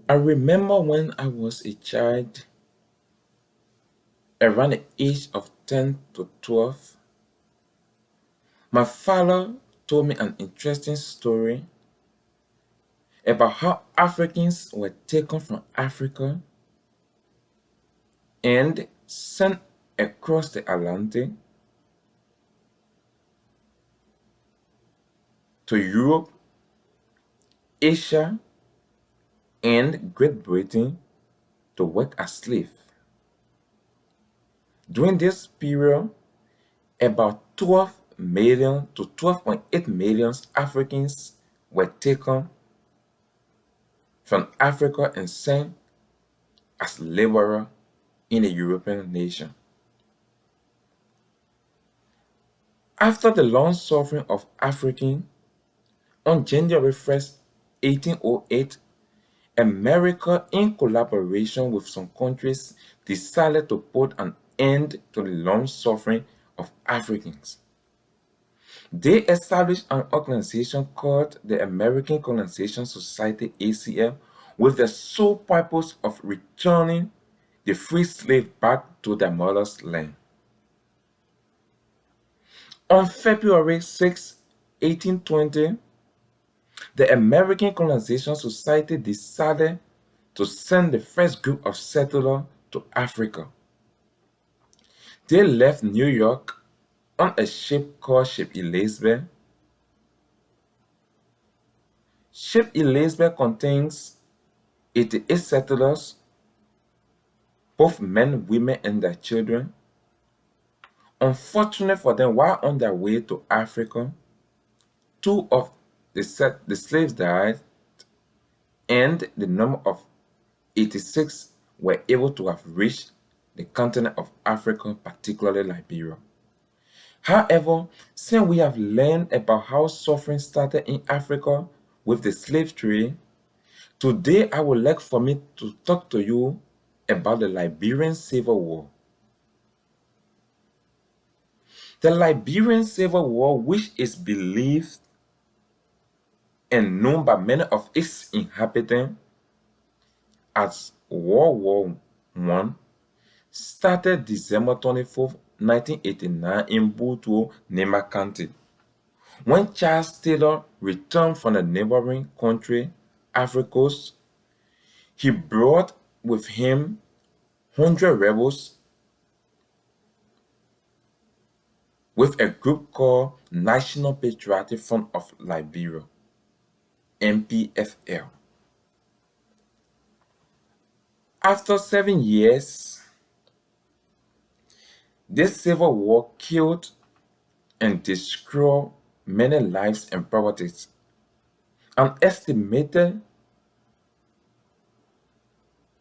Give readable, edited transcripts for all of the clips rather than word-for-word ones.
I remember when I was a child, around the age of 10 to 12, my father told me an interesting story about how Africans were taken from Africa and sent across the Atlantic to Europe, Asia, and Great Britain to work as slaves. During this period, about 12 million to 12.8 million Africans were taken from Africa and sent as laborers in a European nation. After the long suffering of Africans, on January 1st, 1808, America, in collaboration with some countries, decided to put an end to the long suffering of Africans. They established an organization called the American Colonization Society (ACF) with the sole purpose of returning the free slaves back to their mother's land. On February 6, 1820, the American Colonization Society decided to send the first group of settlers to Africa. They left New York on a ship called Ship Elizabeth. Ship Elizabeth contains 88 settlers, both men, women, and their children. Unfortunately for them, while on their way to Africa, two of the slaves died, and the number of 86 were able to have reached the continent of Africa, particularly Liberia. However, since we have learned about how suffering started in Africa with the slave trade, today I would like for me to talk to you about the Liberian Civil War. The Liberian Civil War, which is believed and known by many of its inhabitants as World War I, started December 24, 1989 in Butuo, Nema County. When Charles Taylor returned from the neighboring country, Ivory Coast, he brought with him 100 rebels with a group called National Patriotic Front of Liberia, NPFL. After 7 years, this civil war killed and destroyed many lives and properties. An estimated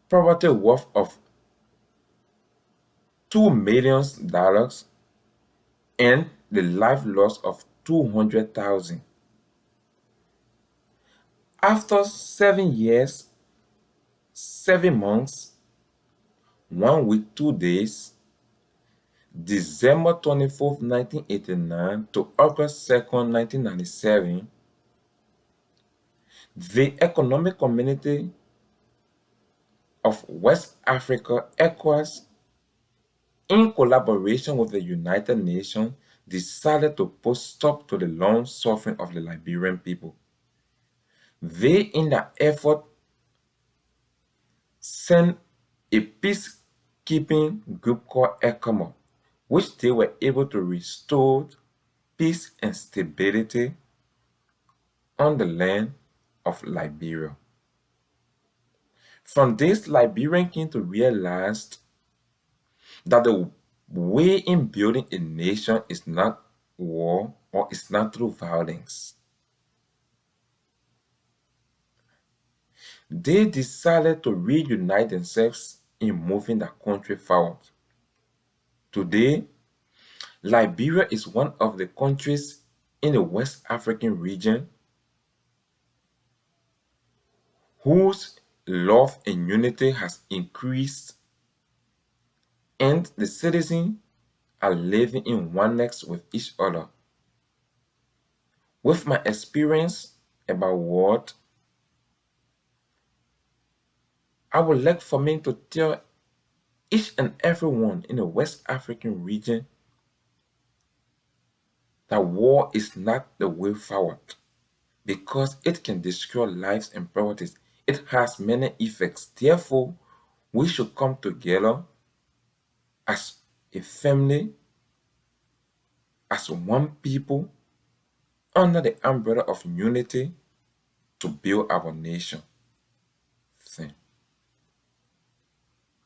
property worth of $2 million and the life loss of 200,000. After 7 years, 7 months, 1 week, 2 days, December 24th, 1989 to August 2nd, 1997, the Economic Community of West Africa, ECOWAS, in collaboration with the United Nations, decided to put stop to the long suffering of the Liberian people. They, in their effort, sent a peacekeeping group called ECOMO, which they were able to restore peace and stability on the land of Liberia. From this, Liberian came to realize that the way in building a nation is not war or is not through violence. They decided to reunite themselves in moving the country forward. Today, Liberia is one of the countries in the West African region whose love and unity has increased, and the citizens are living in oneness with each other. With my experience about what I would like for me to tell each and everyone in the West African region that war is not the way forward because it can destroy lives and properties. It has many effects. Therefore, we should come together as a family, as one people, under the umbrella of unity to build our nation.